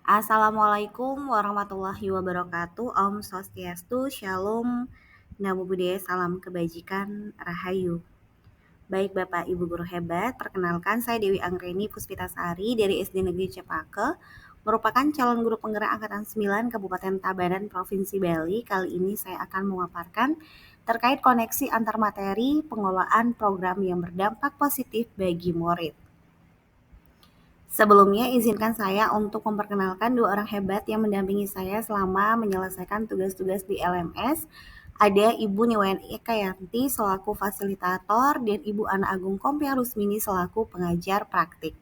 Assalamualaikum warahmatullahi wabarakatuh. Om Swastiastu, Shalom, Namo Buddhaya, Salam Kebajikan, Rahayu. Baik Bapak Ibu Guru hebat, perkenalkan saya Dewi Anggreni Puspitasari dari SD Negeri Cepake, merupakan calon guru penggerak Angkatan 9 Kabupaten Tabanan, Provinsi Bali. Kali ini saya akan memaparkan terkait koneksi antar materi pengelolaan program yang berdampak positif bagi murid. Sebelumnya, izinkan saya untuk memperkenalkan dua orang hebat yang mendampingi saya selama menyelesaikan tugas-tugas di LMS. Ada Ibu Niwayan Ekayanti selaku fasilitator dan Ibu Ana Agung Kompia Rusmini selaku pengajar praktik.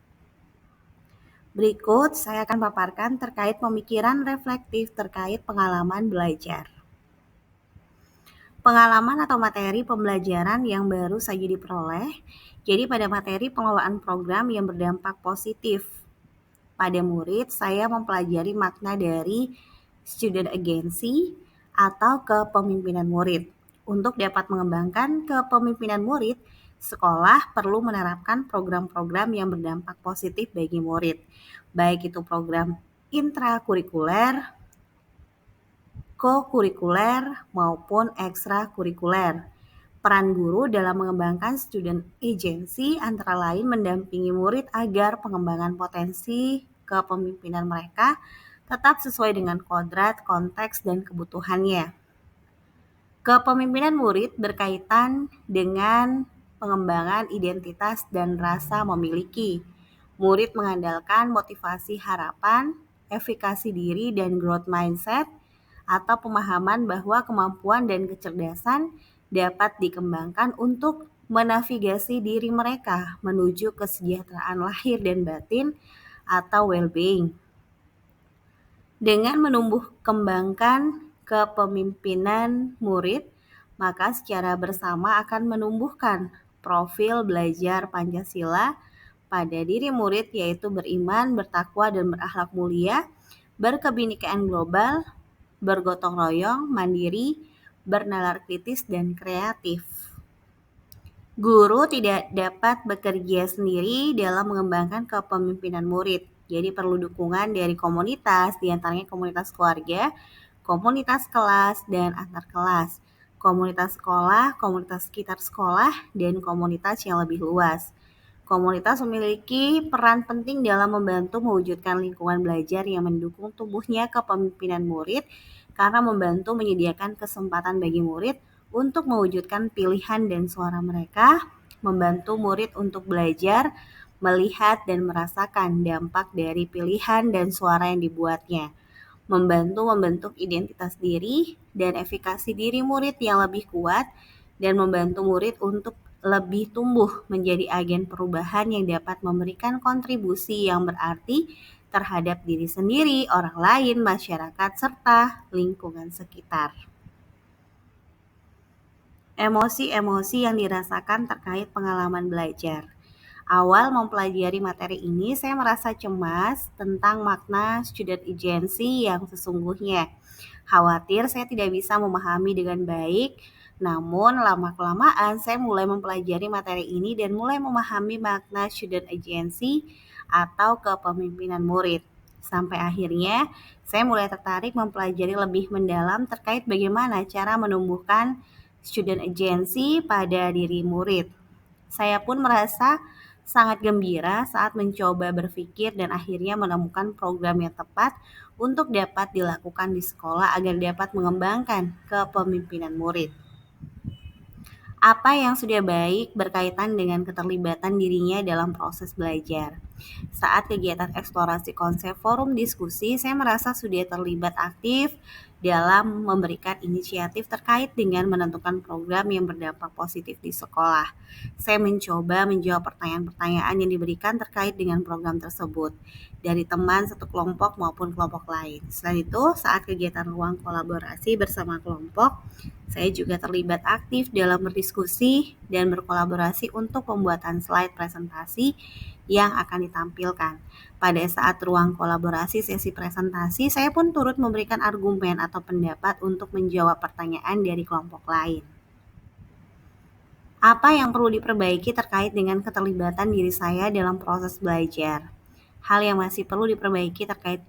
Berikut saya akan paparkan terkait pemikiran reflektif terkait pengalaman belajar. Pengalaman atau materi pembelajaran yang baru saja diperoleh. Jadi pada materi pengelolaan program yang berdampak positif pada murid, saya mempelajari makna dari student agency atau kepemimpinan murid. Untuk dapat mengembangkan kepemimpinan murid, sekolah perlu menerapkan program-program yang berdampak positif bagi murid, baik itu program intrakurikuler, ko-kurikuler, maupun ekstrakurikuler. Peran guru dalam mengembangkan student agency antara lain mendampingi murid agar pengembangan potensi kepemimpinan mereka tetap sesuai dengan kodrat, konteks, dan kebutuhannya. Kepemimpinan murid berkaitan dengan pengembangan identitas dan rasa memiliki. Murid mengandalkan motivasi harapan, efikasi diri, dan growth mindset, atau pemahaman bahwa kemampuan dan kecerdasan dapat dikembangkan untuk menavigasi diri mereka menuju kesejahteraan lahir dan batin atau well-being. Dengan menumbuh kembangkan kepemimpinan murid, maka secara bersama akan menumbuhkan profil belajar Pancasila pada diri murid, yaitu beriman, bertakwa, dan berakhlak mulia, berkebinekaan global, bergotong royong, mandiri, bernalar kritis, dan kreatif. Guru tidak dapat bekerja sendiri dalam mengembangkan kepemimpinan murid. Jadi perlu dukungan dari komunitas, diantaranya komunitas keluarga, komunitas kelas, dan antar kelas, komunitas sekolah, komunitas sekitar sekolah, dan komunitas yang lebih luas. Komunitas memiliki peran penting dalam membantu mewujudkan lingkungan belajar yang mendukung tumbuhnya kepemimpinan murid karena membantu menyediakan kesempatan bagi murid untuk mewujudkan pilihan dan suara mereka, membantu murid untuk belajar, melihat dan merasakan dampak dari pilihan dan suara yang dibuatnya, membantu membentuk identitas diri dan efikasi diri murid yang lebih kuat, dan membantu murid untuk lebih tumbuh menjadi agen perubahan yang dapat memberikan kontribusi yang berarti terhadap diri sendiri, orang lain, masyarakat, serta lingkungan sekitar. Emosi-emosi yang dirasakan terkait pengalaman belajar. Awal mempelajari materi ini, saya merasa cemas tentang makna student agency yang sesungguhnya. Khawatir saya tidak bisa memahami dengan baik, namun lama-kelamaan saya mulai mempelajari materi ini dan mulai memahami makna student agency atau kepemimpinan murid. Sampai akhirnya, saya mulai tertarik mempelajari lebih mendalam terkait bagaimana cara menumbuhkan student agency pada diri murid. Saya pun merasa sangat gembira saat mencoba berpikir dan akhirnya menemukan program yang tepat untuk dapat dilakukan di sekolah agar dapat mengembangkan kepemimpinan murid. Apa yang sudah baik berkaitan dengan keterlibatan dirinya dalam proses belajar. Saat kegiatan eksplorasi konsep forum diskusi, saya merasa sudah terlibat aktif dalam memberikan inisiatif terkait dengan menentukan program yang berdampak positif di sekolah. Saya mencoba menjawab pertanyaan-pertanyaan yang diberikan terkait dengan program tersebut dari teman satu kelompok maupun kelompok lain. Selain itu, saat kegiatan ruang kolaborasi bersama kelompok, saya juga terlibat aktif dalam berdiskusi dan berkolaborasi untuk pembuatan slide presentasi yang akan ditampilkan. Pada saat ruang kolaborasi sesi presentasi, saya pun turut memberikan argumen atau pendapat untuk menjawab pertanyaan dari kelompok lain. Apa yang perlu diperbaiki terkait dengan keterlibatan diri saya dalam proses belajar? Hal yang masih perlu diperbaiki terkait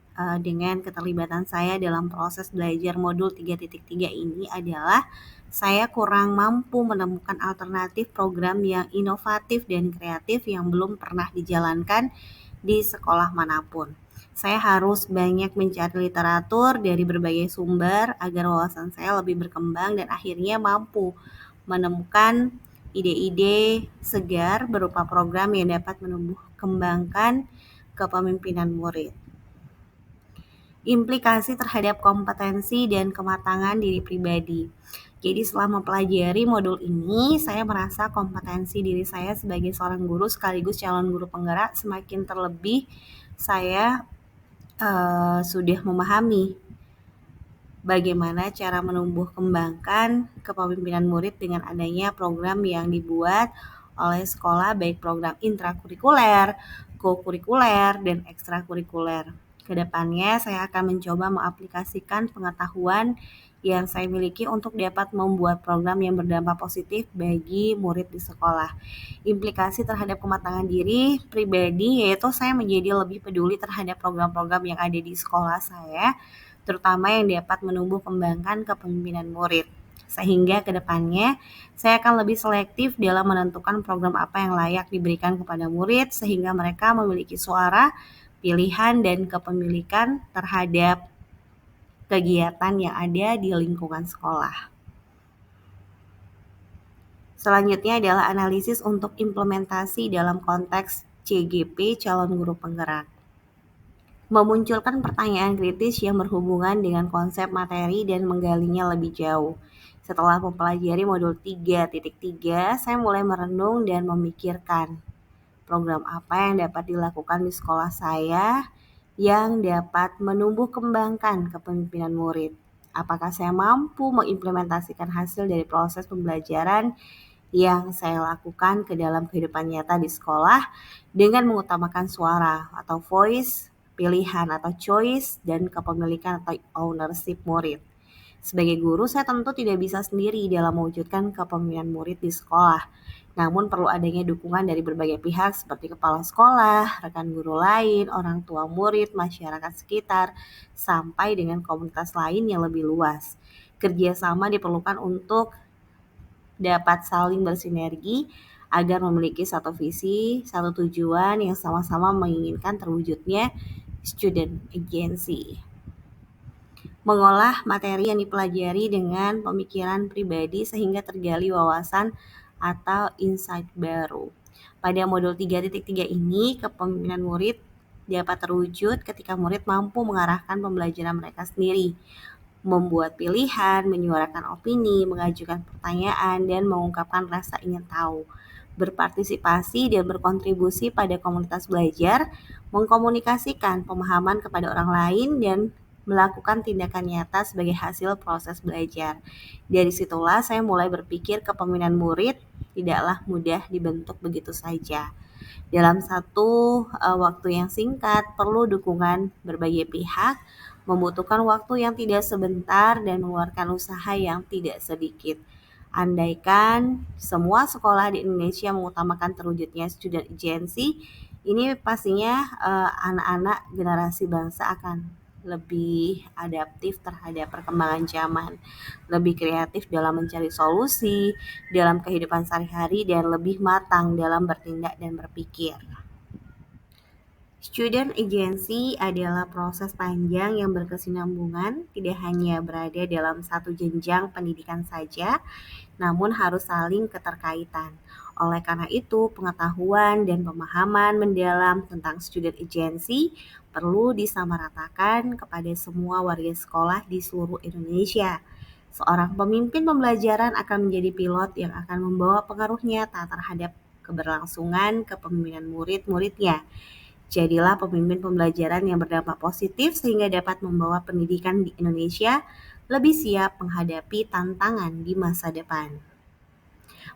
dengan keterlibatan saya dalam proses belajar modul 3.3 ini adalah saya kurang mampu menemukan alternatif program yang inovatif dan kreatif yang belum pernah dijalankan di sekolah manapun. Saya harus banyak mencari literatur dari berbagai sumber agar wawasan saya lebih berkembang dan akhirnya mampu menemukan ide-ide segar berupa program yang dapat menumbuh kembangkan kepemimpinan murid. Implikasi terhadap kompetensi dan kematangan diri pribadi. Jadi setelah mempelajari modul ini, saya merasa kompetensi diri saya sebagai seorang guru sekaligus calon guru penggerak semakin terlebih saya sudah memahami bagaimana cara menumbuh kembangkan kepemimpinan murid dengan adanya program yang dibuat oleh sekolah, baik program intrakurikuler, kokurikuler, dan ekstrakurikuler. Kedepannya saya akan mencoba mengaplikasikan pengetahuan yang saya miliki untuk dapat membuat program yang berdampak positif bagi murid di sekolah. Implikasi terhadap kematangan diri pribadi yaitu saya menjadi lebih peduli terhadap program-program yang ada di sekolah saya, terutama yang dapat menumbuh kembangkan kepemimpinan murid. Sehingga kedepannya saya akan lebih selektif dalam menentukan program apa yang layak diberikan kepada murid sehingga mereka memiliki suara, pilihan, dan kepemilikan terhadap kegiatan yang ada di lingkungan sekolah. Selanjutnya adalah analisis untuk implementasi dalam konteks CGP calon guru penggerak. Memunculkan pertanyaan kritis yang berhubungan dengan konsep materi dan menggalinya lebih jauh. Setelah mempelajari modul 3.3, saya mulai merenung dan memikirkan program apa yang dapat dilakukan di sekolah saya yang dapat menumbuh kembangkan kepemimpinan murid. Apakah saya mampu mengimplementasikan hasil dari proses pembelajaran yang saya lakukan ke dalam kehidupan nyata di sekolah dengan mengutamakan suara atau voice, pilihan atau choice, dan kepemilikan atau ownership murid. Sebagai guru, saya tentu tidak bisa sendiri dalam mewujudkan kepemimpinan murid di sekolah. Namun perlu adanya dukungan dari berbagai pihak seperti kepala sekolah, rekan guru lain, orang tua murid, masyarakat sekitar, sampai dengan komunitas lain yang lebih luas. Kerjasama diperlukan untuk dapat saling bersinergi agar memiliki satu visi, satu tujuan yang sama-sama menginginkan terwujudnya student agency. Mengolah materi yang dipelajari dengan pemikiran pribadi sehingga tergali wawasan atau insight baru. Pada modul 3.3 ini, kepemimpinan murid dapat terwujud ketika murid mampu mengarahkan pembelajaran mereka sendiri, membuat pilihan, menyuarakan opini, mengajukan pertanyaan, dan mengungkapkan rasa ingin tahu, berpartisipasi dan berkontribusi pada komunitas belajar, mengkomunikasikan pemahaman kepada orang lain, dan melakukan tindakan nyata sebagai hasil proses belajar. Dari situlah saya mulai berpikir kepemimpinan murid tidaklah mudah dibentuk begitu saja. Dalam satu waktu yang singkat, perlu dukungan berbagai pihak, membutuhkan waktu yang tidak sebentar dan mengeluarkan usaha yang tidak sedikit. Andaikan semua sekolah di Indonesia mengutamakan terwujudnya student agency, ini pastinya anak-anak generasi bangsa akan lebih adaptif terhadap perkembangan zaman, lebih kreatif dalam mencari solusi dalam kehidupan sehari-hari, dan lebih matang dalam bertindak dan berpikir. Student agency adalah proses panjang yang berkesinambungan, tidak hanya berada dalam satu jenjang pendidikan saja, namun harus saling keterkaitan. Oleh karena itu, pengetahuan dan pemahaman mendalam tentang student agency perlu disamaratakan kepada semua warga sekolah di seluruh Indonesia. Seorang pemimpin pembelajaran akan menjadi pilot yang akan membawa pengaruh nyata terhadap keberlangsungan kepemimpinan murid-muridnya. Jadilah pemimpin pembelajaran yang berdampak positif sehingga dapat membawa pendidikan di Indonesia lebih siap menghadapi tantangan di masa depan.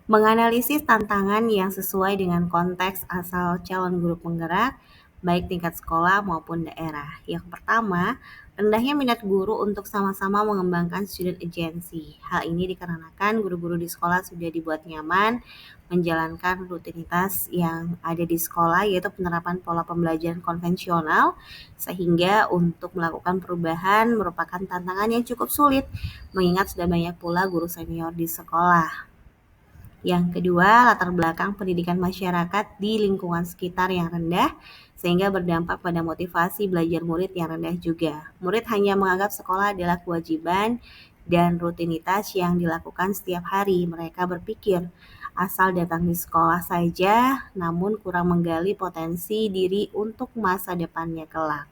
Menganalisis tantangan yang sesuai dengan konteks asal calon guru penggerak, baik tingkat sekolah maupun daerah. Yang pertama, rendahnya minat guru untuk sama-sama mengembangkan student agency. Hal ini dikarenakan guru-guru di sekolah sudah dibuat nyaman menjalankan rutinitas yang ada di sekolah, yaitu penerapan pola pembelajaran konvensional, sehingga untuk melakukan perubahan merupakan tantangan yang cukup sulit, mengingat sudah banyak pula guru senior di sekolah. Yang kedua, latar belakang pendidikan masyarakat di lingkungan sekitar yang rendah, sehingga berdampak pada motivasi belajar murid yang rendah juga. Murid hanya menganggap sekolah adalah kewajiban dan rutinitas yang dilakukan setiap hari. Mereka berpikir, asal datang di sekolah saja, namun kurang menggali potensi diri untuk masa depannya kelak.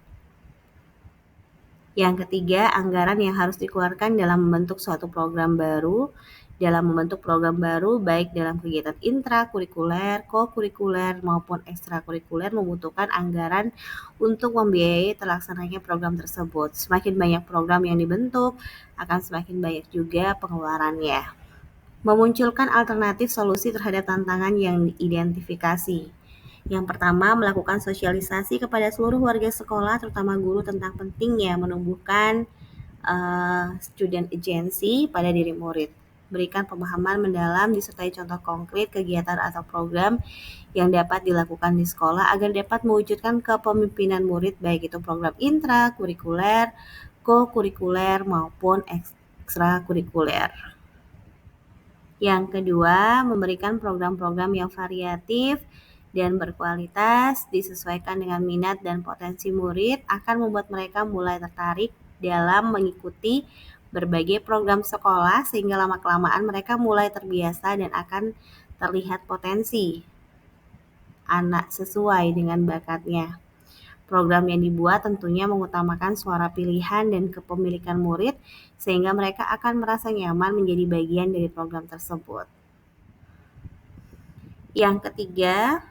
Yang ketiga, anggaran yang harus dikeluarkan dalam membentuk suatu program baru. Dalam membentuk program baru, baik dalam kegiatan intrakurikuler, kokurikuler, maupun ekstrakurikuler membutuhkan anggaran untuk membiayai terlaksananya program tersebut. Semakin banyak program yang dibentuk, akan semakin banyak juga pengeluarannya. Memunculkan alternatif solusi terhadap tantangan yang diidentifikasi. Yang pertama, melakukan sosialisasi kepada seluruh warga sekolah, terutama guru, tentang pentingnya menumbuhkan student agency pada diri murid. Berikan pemahaman mendalam disertai contoh konkret kegiatan atau program yang dapat dilakukan di sekolah agar dapat mewujudkan kepemimpinan murid, baik itu program intrakurikuler, kokurikuler, maupun ekstrakurikuler. Yang kedua, memberikan program-program yang variatif dan berkualitas disesuaikan dengan minat dan potensi murid akan membuat mereka mulai tertarik dalam mengikuti berbagai program sekolah, sehingga lama-kelamaan mereka mulai terbiasa dan akan terlihat potensi anak sesuai dengan bakatnya. Program yang dibuat tentunya mengutamakan suara pilihan dan kepemilikan murid, sehingga mereka akan merasa nyaman menjadi bagian dari program tersebut. Yang ketiga,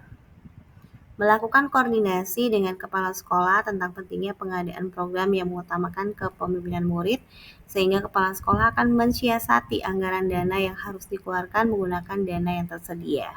melakukan koordinasi dengan kepala sekolah tentang pentingnya pengadaan program yang mengutamakan kepemimpinan murid, sehingga kepala sekolah akan mensiasati anggaran dana yang harus dikeluarkan menggunakan dana yang tersedia.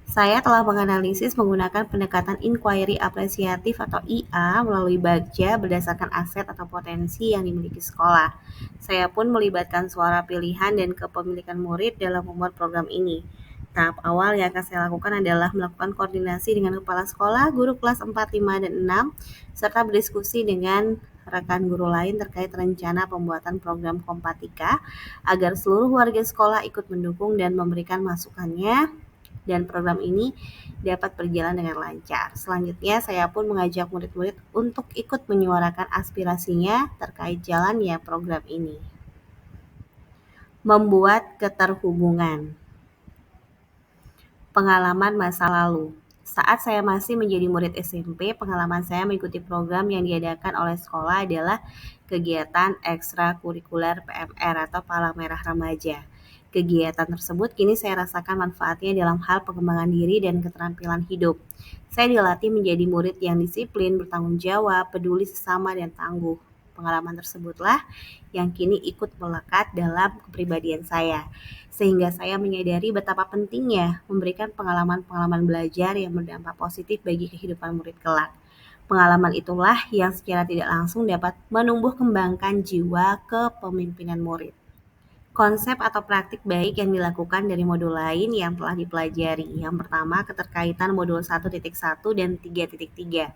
Saya telah menganalisis menggunakan pendekatan inquiry apresiatif atau IA melalui Bagja berdasarkan aset atau potensi yang dimiliki sekolah. Saya pun melibatkan suara pilihan dan kepemilikan murid dalam membuat program ini. Tahap awal yang akan saya lakukan adalah melakukan koordinasi dengan kepala sekolah, guru kelas 4, 5, dan 6, serta berdiskusi dengan rekan guru lain terkait rencana pembuatan program Kompatika agar seluruh warga sekolah ikut mendukung dan memberikan masukannya, dan program ini dapat berjalan dengan lancar. Selanjutnya, saya pun mengajak murid-murid untuk ikut menyuarakan aspirasinya terkait jalannya program ini. Membuat keterhubungan. Pengalaman masa lalu. Saat saya masih menjadi murid SMP, pengalaman saya mengikuti program yang diadakan oleh sekolah adalah kegiatan ekstrakurikuler PMR atau Palang Merah Remaja. Kegiatan tersebut kini saya rasakan manfaatnya dalam hal pengembangan diri dan keterampilan hidup. Saya dilatih menjadi murid yang disiplin, bertanggung jawab, peduli sesama, dan tangguh. Pengalaman tersebutlah yang kini ikut melekat dalam kepribadian saya, sehingga saya menyadari betapa pentingnya memberikan pengalaman-pengalaman belajar yang berdampak positif bagi kehidupan murid kelak. Pengalaman itulah yang secara tidak langsung dapat menumbuh kembangkan jiwa kepemimpinan murid. Konsep atau praktik baik yang dilakukan dari modul lain yang telah dipelajari. Yang pertama, keterkaitan modul 1.1 dan 3.3.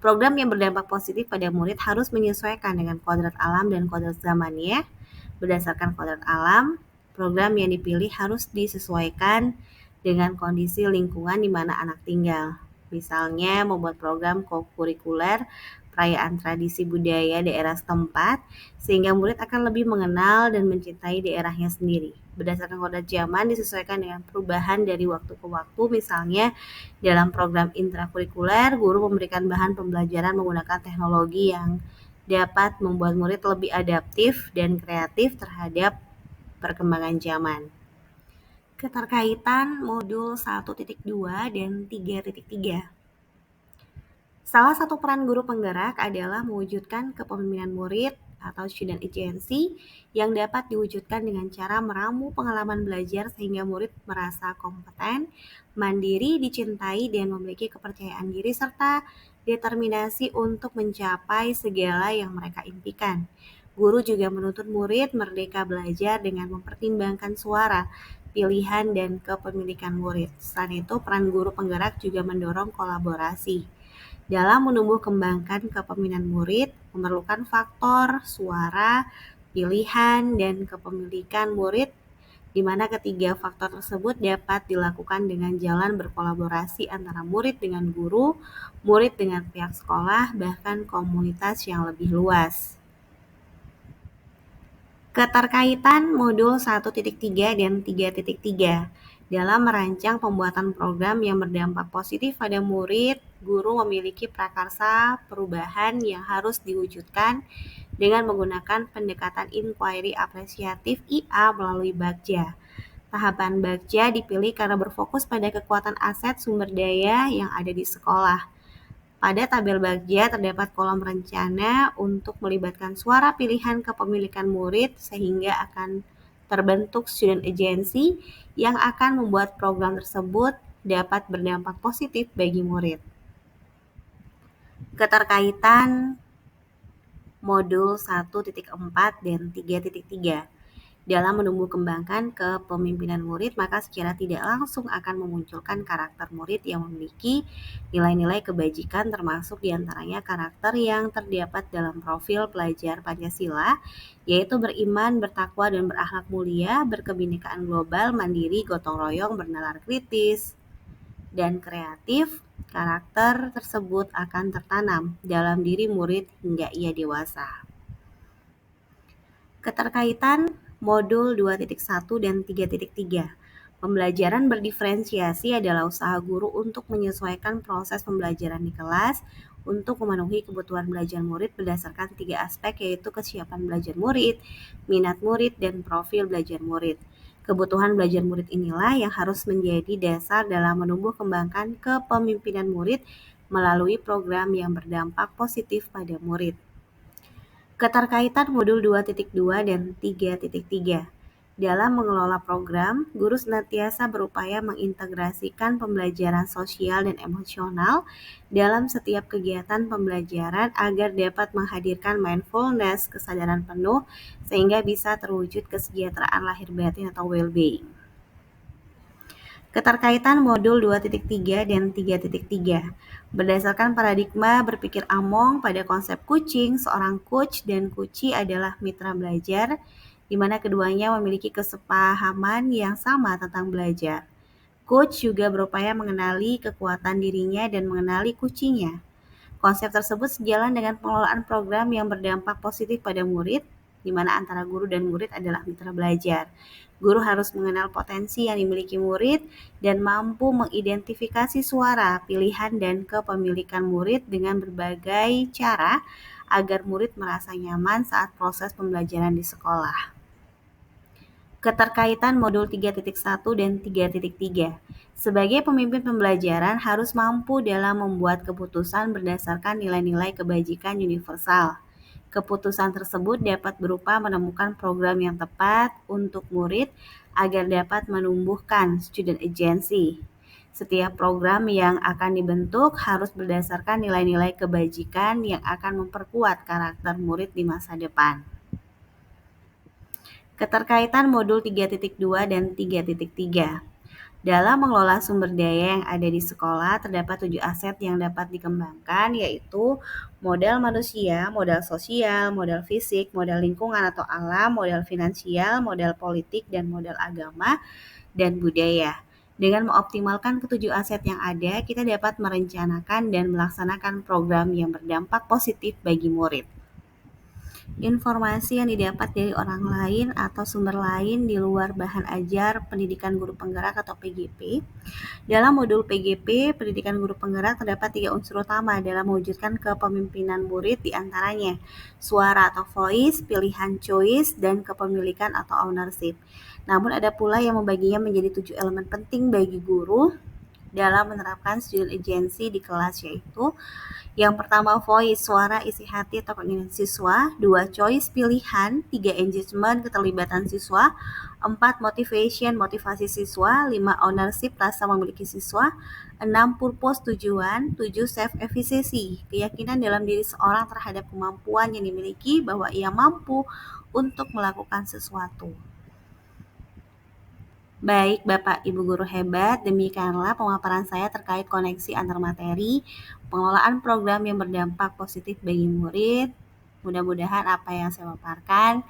Program yang berdampak positif pada murid harus menyesuaikan dengan kodrat alam dan kodrat zamannya. Berdasarkan kodrat alam, program yang dipilih harus disesuaikan dengan kondisi lingkungan di mana anak tinggal. Misalnya, membuat program kokurikuler perayaan tradisi budaya daerah setempat, sehingga murid akan lebih mengenal dan mencintai daerahnya sendiri. Berdasarkan kodrat zaman disesuaikan dengan perubahan dari waktu ke waktu, misalnya dalam program intrakurikuler, guru memberikan bahan pembelajaran menggunakan teknologi yang dapat membuat murid lebih adaptif dan kreatif terhadap perkembangan zaman. Keterkaitan modul 1.2 dan 3.3. Salah satu peran guru penggerak adalah mewujudkan kepemimpinan murid atau student agency yang dapat diwujudkan dengan cara meramu pengalaman belajar sehingga murid merasa kompeten, mandiri, dicintai, dan memiliki kepercayaan diri serta determinasi untuk mencapai segala yang mereka impikan. Guru juga menuntut murid merdeka belajar dengan mempertimbangkan suara pilihan, dan kepemilikan murid. Selain itu, peran guru penggerak juga mendorong kolaborasi. Dalam menumbuh kembangkan kepemimpinan murid, memerlukan faktor suara, pilihan, dan kepemilikan murid, di mana ketiga faktor tersebut dapat dilakukan dengan jalan berkolaborasi antara murid dengan guru, murid dengan pihak sekolah, bahkan komunitas yang lebih luas. Keterkaitan modul 1.3 dan 3.3. Dalam merancang pembuatan program yang berdampak positif pada murid, guru memiliki prakarsa perubahan yang harus diwujudkan dengan menggunakan pendekatan inquiry apresiatif IA melalui Bagja. Tahapan Bagja dipilih karena berfokus pada kekuatan aset sumber daya yang ada di sekolah. Pada tabel Bagja terdapat kolom rencana untuk melibatkan suara pilihan kepemilikan murid sehingga akan terbentuk student agency yang akan membuat program tersebut dapat berdampak positif bagi murid. Keterkaitan modul 1.4 dan 3.3. Dalam menumbuh kembangkan kepemimpinan murid, maka secara tidak langsung akan memunculkan karakter murid yang memiliki nilai-nilai kebajikan, termasuk diantaranya karakter yang terdapat dalam profil pelajar Pancasila, yaitu beriman, bertakwa, dan berakhlak mulia, berkebinekaan global, mandiri, gotong royong, bernalar kritis, dan kreatif. Karakter tersebut akan tertanam dalam diri murid hingga ia dewasa. Keterkaitan modul 2.1 dan 3.3. Pembelajaran berdiferensiasi adalah usaha guru untuk menyesuaikan proses pembelajaran di kelas untuk memenuhi kebutuhan belajar murid berdasarkan 3 aspek, yaitu kesiapan belajar murid, minat murid, dan profil belajar murid. Kebutuhan belajar murid inilah yang harus menjadi dasar dalam menumbuh kembangkan kepemimpinan murid melalui program yang berdampak positif pada murid. Keterkaitan modul 2.2 dan 3.3. Dalam mengelola program, guru senantiasa berupaya mengintegrasikan pembelajaran sosial dan emosional dalam setiap kegiatan pembelajaran agar dapat menghadirkan mindfulness, kesadaran penuh, sehingga bisa terwujud kesejahteraan lahir batin atau well-being. Keterkaitan modul 2.3 dan 3.3. Berdasarkan paradigma berpikir Among pada konsep kucing, seorang coach dan kuci adalah mitra belajar, di mana keduanya memiliki kesepahaman yang sama tentang belajar. Coach juga berupaya mengenali kekuatan dirinya dan mengenali kucingnya. Konsep tersebut sejalan dengan pengelolaan program yang berdampak positif pada murid, di mana antara guru dan murid adalah mitra belajar. Guru harus mengenal potensi yang dimiliki murid dan mampu mengidentifikasi suara, pilihan, dan kepemilikan murid dengan berbagai cara agar murid merasa nyaman saat proses pembelajaran di sekolah. Keterkaitan modul 3.1 dan 3.3. Sebagai pemimpin pembelajaran harus mampu dalam membuat keputusan berdasarkan nilai-nilai kebajikan universal. Keputusan tersebut dapat berupa menemukan program yang tepat untuk murid agar dapat menumbuhkan student agency. Setiap program yang akan dibentuk harus berdasarkan nilai-nilai kebajikan yang akan memperkuat karakter murid di masa depan. Keterkaitan modul 3.2 dan 3.3. Dalam mengelola sumber daya yang ada di sekolah, terdapat 7 aset yang dapat dikembangkan, yaitu modal manusia, modal sosial, modal fisik, modal lingkungan atau alam, modal finansial, modal politik, dan modal agama dan budaya. Dengan mengoptimalkan ketujuh aset yang ada, kita dapat merencanakan dan melaksanakan program yang berdampak positif bagi murid. Informasi yang didapat dari orang lain atau sumber lain di luar bahan ajar pendidikan guru penggerak atau PGP. Dalam modul PGP, pendidikan guru penggerak terdapat 3 unsur utama dalam mewujudkan kepemimpinan murid, diantaranya suara atau voice, pilihan choice, dan kepemilikan atau ownership. Namun ada pula yang membaginya menjadi 7 elemen penting bagi guru dalam menerapkan student agency di kelas, yaitu yang pertama voice, suara isi hati atau keinginan siswa. 2 choice, pilihan. 3 engagement, keterlibatan siswa. 4 motivation, motivasi siswa. 5 ownership, rasa memiliki siswa. 6 purpose, tujuan. 7 self efficacy, keyakinan dalam diri seorang terhadap kemampuan yang dimiliki bahwa ia mampu untuk melakukan sesuatu. Baik, Bapak Ibu guru hebat, demikianlah pemaparan saya terkait koneksi antar materi, pengelolaan program yang berdampak positif bagi murid. Mudah-mudahan apa yang saya paparkan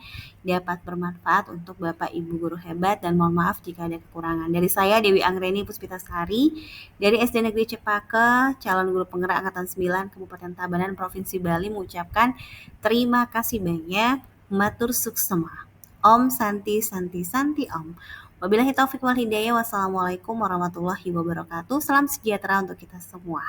dapat bermanfaat untuk Bapak Ibu guru hebat dan mohon maaf jika ada kekurangan. Dari saya Dewi Anggreni Puspitasari dari SD Negeri Cepaka, calon guru penggerak angkatan 9 Kabupaten Tabanan Provinsi Bali mengucapkan terima kasih banyak. Matur suksema. Om Santi Santi Santi Om. Wabillahi taufiq wal hidayah. Wassalamualaikum warahmatullahi wabarakatuh. Salam sejahtera untuk kita semua.